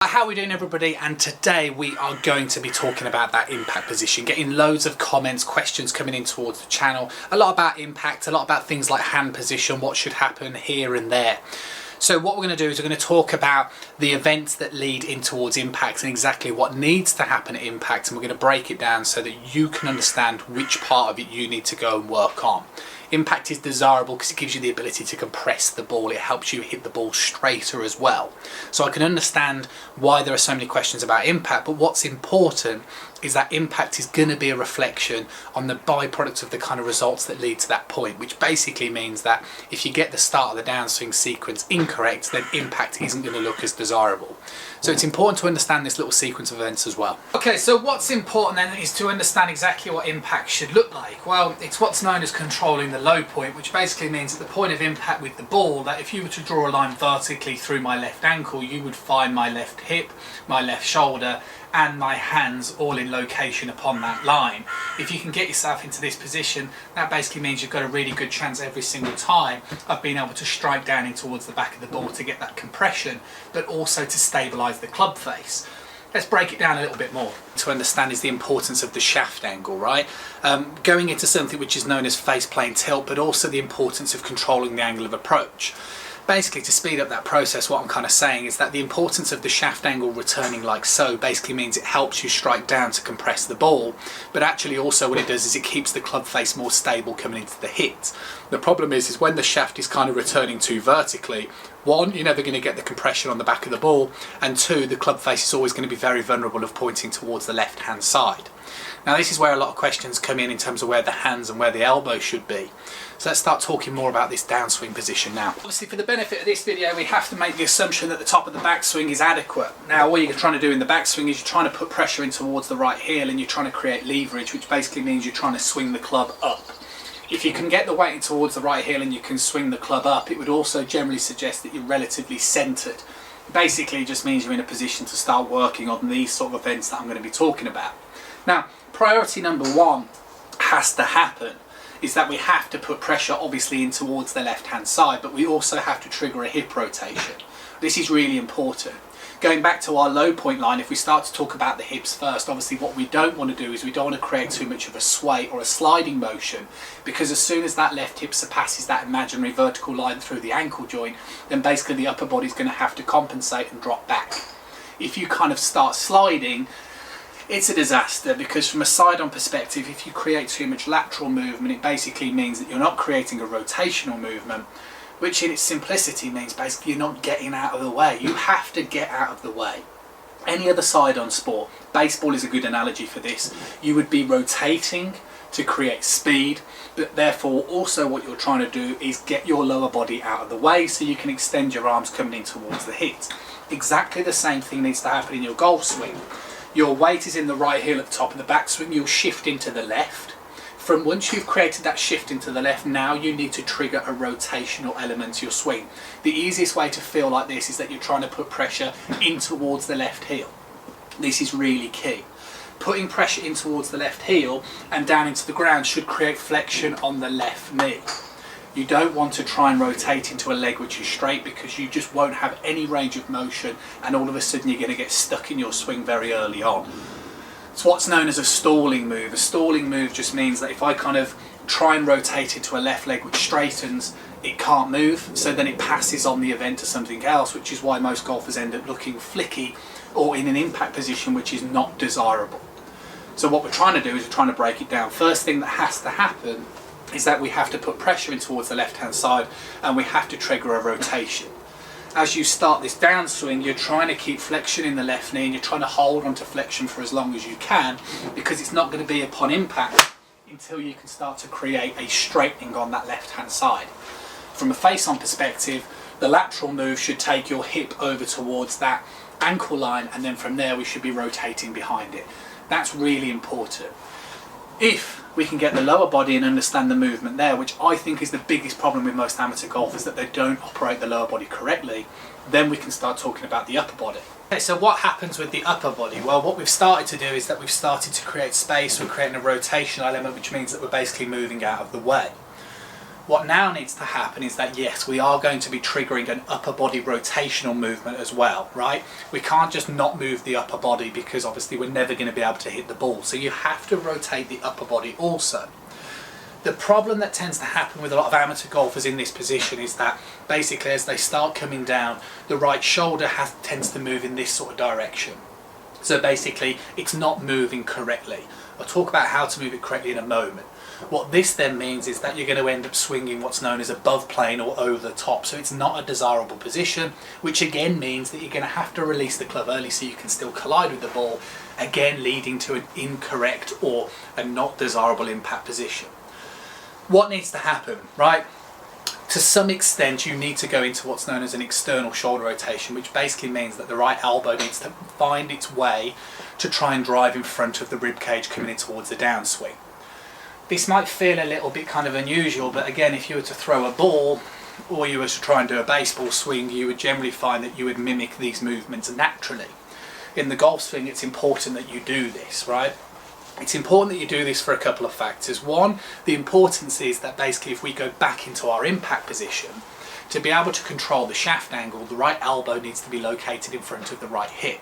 How are we doing, everybody? And today we are going to be talking about that impact position, getting loads of comments, questions coming in towards the channel, a lot about impact, a lot about things like hand position, what should happen here and there. So what we're going to do is we're going to talk about the events that lead in towards impact and exactly what needs to happen at impact, and we're going to break it down so that you can understand which part of it you need to go and work on. Impact is desirable because it gives you the ability to compress the ball. It helps you hit the ball straighter as well. So I can understand why there are so many questions about impact, but what's important is that impact is going to be a reflection on the byproduct of the kind of results that lead to that point, which basically means that if you get the start of the downswing sequence incorrect, then impact isn't going to look as desirable. So it's important to understand this little sequence of events as well. Okay, so what's important then is to understand exactly what impact should look like. Well, it's what's known as controlling the low point, which basically means at the point of impact with the ball, that if you were to draw a line vertically through my left ankle, you would find my left hip, my left shoulder, and my hands all in location upon that line. If you can get yourself into this position, that basically means you've got a really good chance every single time of being able to strike down in towards the back of the ball to get that compression, but also to stabilise the club face. Let's break it down a little bit more. To understand is the importance of the shaft angle, right? Going into something which is known as face plane tilt, but also the importance of controlling the angle of approach. Basically, to speed up that process, what I'm kind of saying is that the importance of the shaft angle returning like so basically means it helps you strike down to compress the ball, but actually also what it does is it keeps the club face more stable coming into the hit. The problem is when the shaft is kind of returning too vertically, one, you're never going to get the compression on the back of the ball, and two, the club face is always going to be very vulnerable of pointing towards the left hand side. Now this is where a lot of questions come in terms of where the hands and where the elbow should be. So let's start talking more about this downswing position now. Obviously, for the benefit of this video, we have to make the assumption that the top of the backswing is adequate. Now what you're trying to do in the backswing is you're trying to put pressure in towards the right heel, and you're trying to create leverage, which basically means you're trying to swing the club up. If you can get the weight towards the right heel and you can swing the club up, it would also generally suggest that you're relatively centred. Basically, it just means you're in a position to start working on these sort of events that I'm going to be talking about. Now, priority number one has to happen is that we have to put pressure obviously in towards the left hand side, but we also have to trigger a hip rotation. This is really important. Going back to our low point line, if we start to talk about the hips first, obviously what we don't want to do is we don't want to create too much of a sway or a sliding motion, because as soon as that left hip surpasses that imaginary vertical line through the ankle joint, then basically the upper body's going to have to compensate and drop back. If you kind of start sliding, it's a disaster, because from a side-on perspective, if you create too much lateral movement, it basically means that you're not creating a rotational movement, which in its simplicity means basically you're not getting out of the way. You have to get out of the way. Any other side-on sport, baseball is a good analogy for this, you would be rotating to create speed, but therefore also what you're trying to do is get your lower body out of the way so you can extend your arms coming in towards the hit. Exactly the same thing needs to happen in your golf swing. Your weight is in the right heel at the top of the backswing, you'll shift into the left. From once you've created that shift into the left, now you need to trigger a rotational element to your swing. The easiest way to feel like this is that you're trying to put pressure in towards the left heel. This is really key. Putting pressure in towards the left heel and down into the ground should create flexion on the left knee. You don't want to try and rotate into a leg which is straight, because you just won't have any range of motion, and all of a sudden you're going to get stuck in your swing very early on. It's what's known as a stalling move. A stalling move just means that if I kind of try and rotate into a left leg which straightens, it can't move, so then it passes on the event to something else, which is why most golfers end up looking flicky or in an impact position which is not desirable. So what we're trying to do is we're trying to break it down. First thing that has to happen is that we have to put pressure in towards the left hand side, and we have to trigger a rotation. As you start this downswing, you're trying to keep flexion in the left knee, and you're trying to hold onto flexion for as long as you can, because it's not going to be upon impact until you can start to create a straightening on that left hand side. From a face-on perspective, the lateral move should take your hip over towards that ankle line, and then from there we should be rotating behind it. That's really important. If we can get the lower body and understand the movement there, which I think is the biggest problem with most amateur golfers, that they don't operate the lower body correctly, then we can start talking about the upper body. Okay, so what happens with the upper body? Well, what we've started to do is that we've started to create space. We're creating a rotational element, which means that we're basically moving out of the way. What now needs to happen is that, yes, we are going to be triggering an upper body rotational movement as well, right? We can't just not move the upper body because obviously we're never going to be able to hit the ball. So you have to rotate the upper body also. The problem that tends to happen with a lot of amateur golfers in this position is that basically as they start coming down, the right shoulder tends to move in this sort of direction. So basically it's not moving correctly. I'll talk about how to move it correctly in a moment. What this then means is that you're going to end up swinging what's known as above plane or over the top. So it's not a desirable position, which again means that you're going to have to release the club early so you can still collide with the ball, again leading to an incorrect or a not desirable impact position. What needs to happen, right? To some extent you need to go into what's known as an external shoulder rotation, which basically means that the right elbow needs to find its way to try and drive in front of the rib cage coming in towards the downswing. This might feel a little bit kind of unusual, but again, if you were to throw a ball or you were to try and do a baseball swing, you would generally find that you would mimic these movements naturally. In the golf swing, it's important that you do this, right? It's important that you do this for a couple of factors. One, the importance is that basically if we go back into our impact position, to be able to control the shaft angle, the right elbow needs to be located in front of the right hip.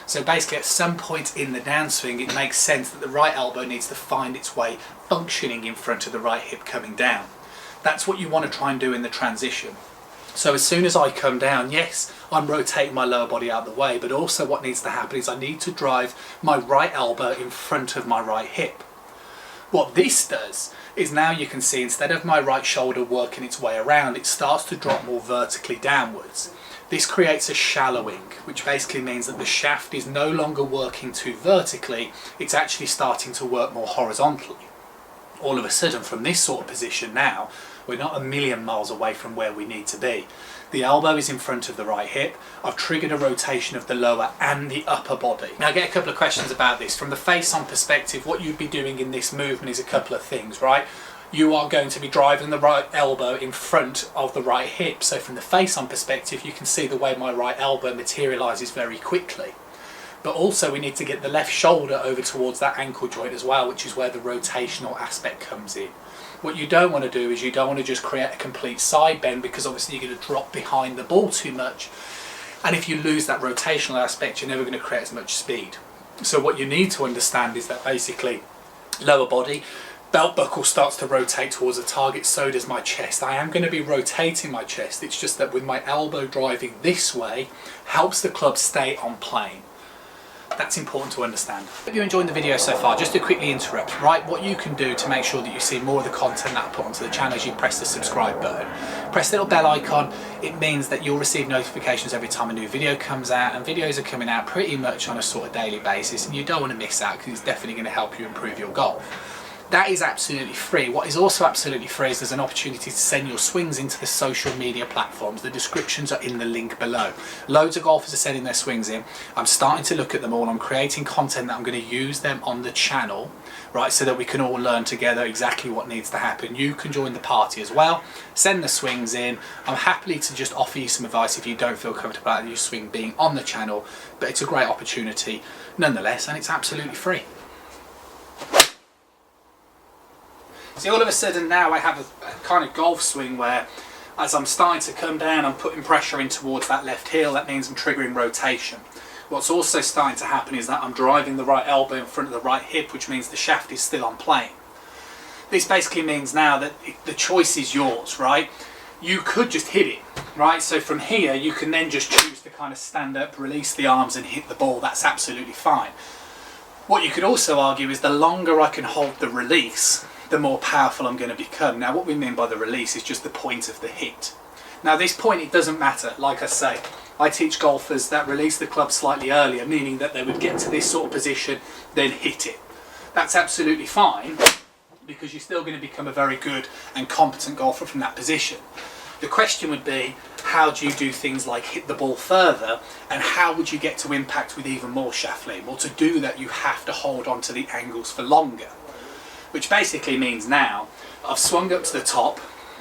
So basically at some point in the downswing, it makes sense that the right elbow needs to find its way functioning in front of the right hip coming down. That's what you want to try and do in the transition. So as soon as I come down, yes, I'm rotating my lower body out of the way, but also what needs to happen is I need to drive my right elbow in front of my right hip. What this does is now you can see instead of my right shoulder working its way around, it starts to drop more vertically downwards. This creates a shallowing, which basically means that the shaft is no longer working too vertically, it's actually starting to work more horizontally. All of a sudden, from this sort of position now, we're not a million miles away from where we need to be. The elbow is in front of the right hip. I've triggered a rotation of the lower and the upper body. Now I get a couple of questions about this. From the face-on perspective, what you'd be doing in this movement is a couple of things, right? You are going to be driving the right elbow in front of the right hip. So from the face-on perspective, you can see the way my right elbow materializes very quickly. But also we need to get the left shoulder over towards that ankle joint as well, which is where the rotational aspect comes in. What you don't want to do is you don't want to just create a complete side bend, because obviously you're going to drop behind the ball too much. And if you lose that rotational aspect, you're never going to create as much speed. So what you need to understand is that basically lower body, belt buckle starts to rotate towards the target, so does my chest. I am going to be rotating my chest, it's just that with my elbow driving this way, helps the club stay on plane. That's important to understand. If you're enjoying the video so far, just to quickly interrupt, right, what you can do to make sure that you see more of the content that I put onto the channel is you press the subscribe button. Press the little bell icon. It means that you'll receive notifications every time a new video comes out, and videos are coming out pretty much on a sort of daily basis, and you don't want to miss out because it's definitely going to help you improve your golf. That is absolutely free. What is also absolutely free is there's an opportunity to send your swings into the social media platforms. The descriptions are in the link below. Loads of golfers are sending their swings in. I'm starting to look at them all. I'm creating content that I'm going to use them on the channel, right, so that we can all learn together exactly what needs to happen. You can join the party as well. Send the swings in. I'm happy to just offer you some advice if you don't feel comfortable about your swing being on the channel, but it's a great opportunity nonetheless, and it's absolutely free. See, all of a sudden now I have a kind of golf swing where as I'm starting to come down, I'm putting pressure in towards that left heel. That means I'm triggering rotation. What's also starting to happen is that I'm driving the right elbow in front of the right hip, which means the shaft is still on plane. This basically means now that the choice is yours, right? You could just hit it, right? So from here, you can then just choose to kind of stand up, release the arms and hit the ball. That's absolutely fine. What you could also argue is the longer I can hold the release, the more powerful I'm going to become. Now what we mean by the release is just the point of the hit. Now this point, it doesn't matter. Like I say, I teach golfers that release the club slightly earlier, meaning that they would get to this sort of position, then hit it. That's absolutely fine, because you're still going to become a very good and competent golfer from that position. The question would be, how do you do things like hit the ball further, and how would you get to impact with even more shaft lean? Well, to do that you have to hold on to the angles for longer. Which basically means now I've swung up to the top,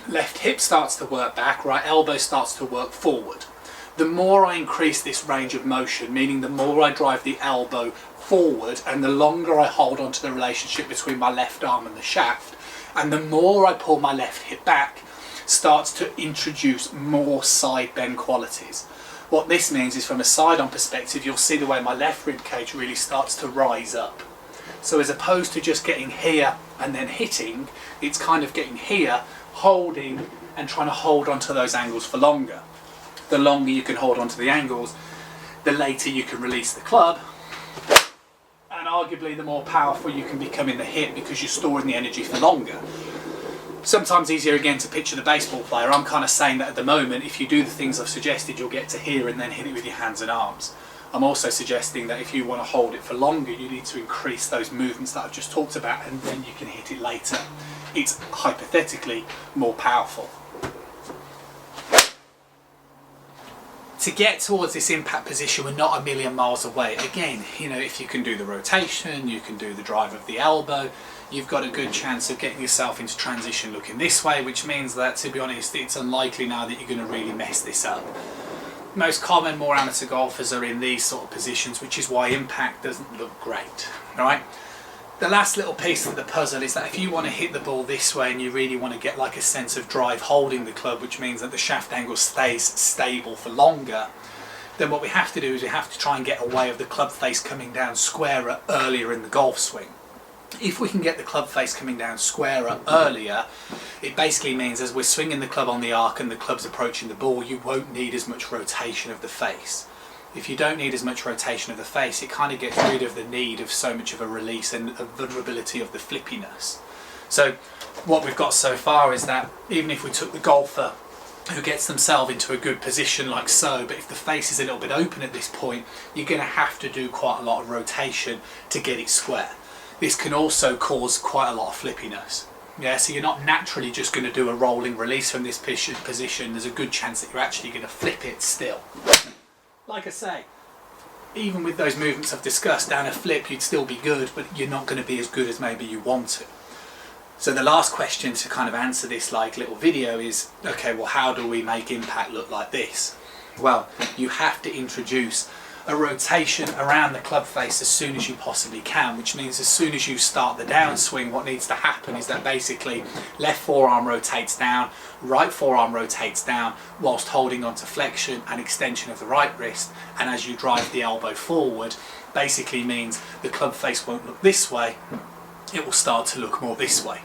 left hip starts to work back, right elbow starts to work forward. The more I increase this range of motion, meaning the more I drive the elbow forward and the longer I hold on to the relationship between my left arm and the shaft, and the more I pull my left hip back, starts to introduce more side bend qualities. What this means is, from a side-on perspective, you'll see the way my left rib cage really starts to rise up. So as opposed to just getting here and then hitting, it's kind of getting here, holding, and trying to hold onto those angles for longer. The longer you can hold onto the angles, the later you can release the club, and arguably the more powerful you can become in the hit, because you're storing the energy for longer. Sometimes easier again to picture the baseball player. I'm kind of saying that at the moment, if you do the things I've suggested, you'll get to here and then hit it with your hands and arms. I'm also suggesting that if you want to hold it for longer, you need to increase those movements that I've just talked about, and then you can hit it later. It's hypothetically more powerful. To get towards this impact position, we're not a million miles away. Again, you know, if you can do the rotation, you can do the drive of the elbow, you've got a good chance of getting yourself into transition looking this way, which means that, to be honest, it's unlikely now that you're going to really mess this up. Most common, more amateur golfers are in these sort of positions, which is why impact doesn't look great, right? The last little piece of the puzzle is that if you want to hit the ball this way and you really want to get like a sense of drive holding the club, which means that the shaft angle stays stable for longer, then what we have to do is we have to try and get away of the club face coming down squarer earlier in the golf swing. If we can get the club face coming down squarer earlier, it basically means as we're swinging the club on the arc and the club's approaching the ball, you won't need as much rotation of the face. If you don't need as much rotation of the face, it kind of gets rid of the need of so much of a release and a vulnerability of the flippiness. So what we've got so far is that even if we took the golfer who gets themselves into a good position like so, but if the face is a little bit open at this point, you're going to have to do quite a lot of rotation to get it square. This can also cause quite a lot of flippiness. Yeah, so you're not naturally just going to do a rolling release from this position. There's a good chance that you're actually going to flip it still. Like I say, even with those movements I've discussed, down a flip you'd still be good, but you're not going to be as good as maybe you want to. So the last question to kind of answer this like little video is, okay, well, how do we make impact look like this? Well, you have to introduce a rotation around the club face as soon as you possibly can, which means as soon as you start the downswing, what needs to happen is that basically left forearm rotates down, right forearm rotates down, whilst holding on to flexion and extension of the right wrist, and as you drive the elbow forward, basically means the club face won't look this way, it will start to look more this way.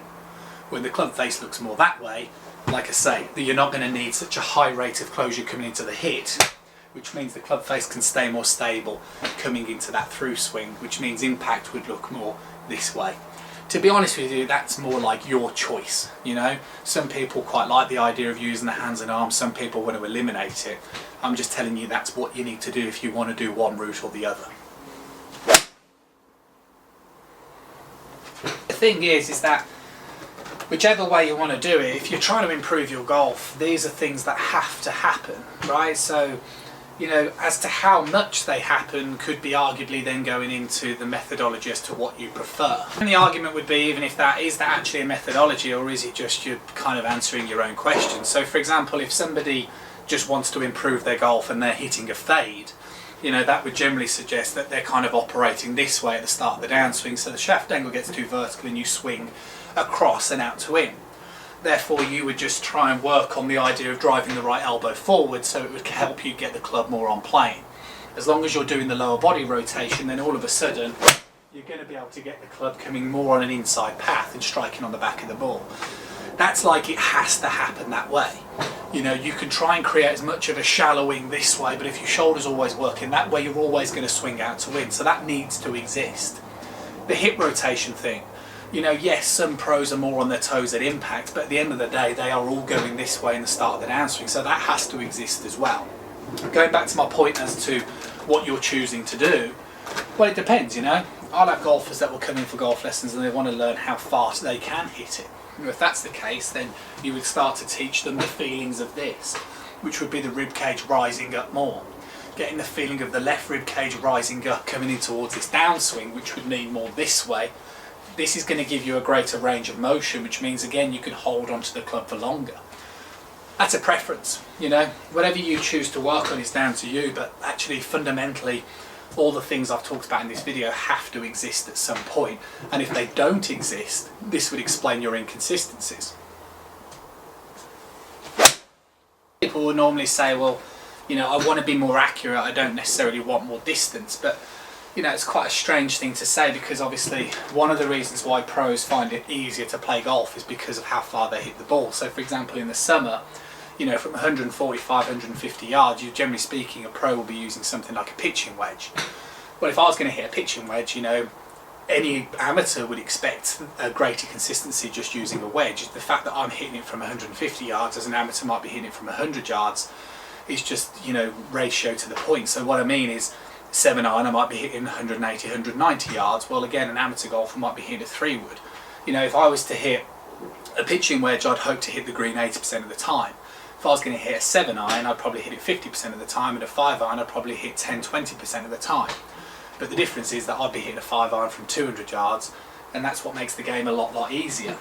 When the club face looks more that way, like I say, you're not going to need such a high rate of closure coming into the hit, which means the club face can stay more stable coming into that through swing, which means impact would look more this way. To be honest with you, that's more like your choice, you know. Some people quite like the idea of using the hands and arms, some people want to eliminate it. I'm just telling you that's what you need to do if you want to do one route or the other. The thing is that whichever way you want to do it, if you're trying to improve your golf, these are things that have to happen, right? So, you know, as to how much they happen could be arguably then going into the methodology as to what you prefer. And the argument would be, even if that is that actually a methodology, or is it just you kind of answering your own question? So for example, if somebody just wants to improve their golf and they're hitting a fade, you know, that would generally suggest that they're kind of operating this way at the start of the downswing, so the shaft angle gets too vertical and you swing across and out to in. Therefore you would just try and work on the idea of driving the right elbow forward, so it would help you get the club more on plane. As long as you're doing the lower body rotation, then all of a sudden you're going to be able to get the club coming more on an inside path and striking on the back of the ball. That's like it has to happen that way. You know, you can try and create as much of a shallowing this way, but if your shoulder's always working that way, you're always going to swing out to win. So that needs to exist. The hip rotation thing. You know, yes, some pros are more on their toes at impact, but at the end of the day, they are all going this way in the start of the downswing, so that has to exist as well. Going back to my point as to what you're choosing to do, well, it depends, you know. I'll have golfers that will come in for golf lessons and they want to learn how fast they can hit it. And if that's the case, then you would start to teach them the feelings of this, which would be the rib cage rising up more. Getting the feeling of the left rib cage rising up, coming in towards this downswing, which would mean more this way. This is going to give you a greater range of motion, which means again you can hold onto the club for longer. That's a preference, you know. Whatever you choose to work on is down to you, but actually fundamentally all the things I've talked about in this video have to exist at some point, and if they don't exist, this would explain your inconsistencies. People will normally say, well, you know, I want to be more accurate, I don't necessarily want more distance, but you know, it's quite a strange thing to say, because obviously one of the reasons why pros find it easier to play golf is because of how far they hit the ball. So for example, in the summer, you know, from 145, 150 yards, you generally speaking, a pro will be using something like a pitching wedge. Well, if I was going to hit a pitching wedge, you know, any amateur would expect a greater consistency just using a wedge. The fact that I'm hitting it from 150 yards as an amateur might be hitting it from 100 yards is just, you know, ratio to the point. So what I mean is, 7-iron I might be hitting 180, 190 yards. Well, again, an amateur golfer might be hitting a 3-wood. You know, if I was to hit a pitching wedge, I'd hope to hit the green 80% of the time. If I was going to hit a 7-iron, I'd probably hit it 50% of the time, and a 5-iron, I'd probably hit 10, 20% of the time. But the difference is that I'd be hitting a 5-iron from 200 yards, and that's what makes the game a lot easier.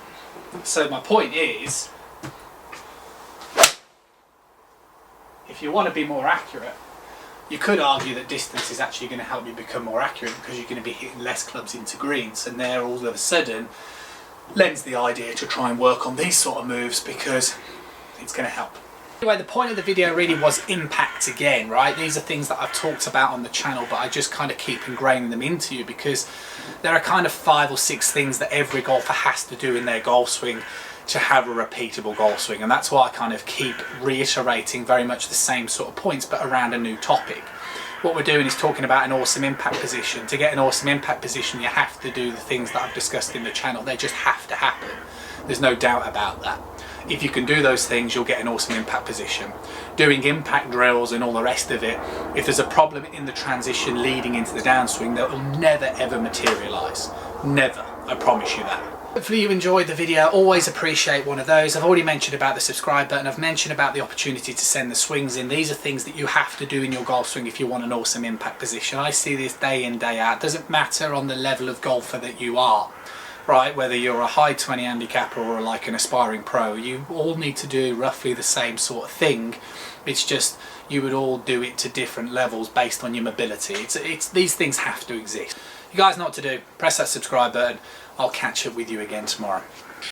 So my point is, if you want to be more accurate, you could argue that distance is actually going to help you become more accurate, because you're going to be hitting less clubs into greens, and there all of a sudden lends the idea to try and work on these sort of moves, because it's going to help. Anyway, the point of the video really was impact again, right? These are things that I've talked about on the channel, but I just kind of keep ingraining them into you, because there are kind of 5 or 6 things that every golfer has to do in their golf swing to have a repeatable golf swing, and that's why I kind of keep reiterating very much the same sort of points, but around a new topic. What we're doing is talking about an awesome impact position. To get an awesome impact position, you have to do the things that I've discussed in the channel. They just have to happen. There's no doubt about that. If you can do those things, you'll get an awesome impact position. Doing impact drills and all the rest of it, if there's a problem in the transition leading into the downswing, that will never ever materialise. Never, I promise you that. Hopefully you enjoyed the video. Always appreciate one of those. I've already mentioned about the subscribe button. I've mentioned about the opportunity to send the swings in. These are things that you have to do in your golf swing if you want an awesome impact position. I see this day in, day out. It doesn't matter on the level of golfer that you are, right? Whether you're a high 20 handicapper or like an aspiring pro, you all need to do roughly the same sort of thing. It's just you would all do it to different levels based on your mobility. It's these things have to exist. You guys know what to do. Press that subscribe button. I'll catch up with you again tomorrow.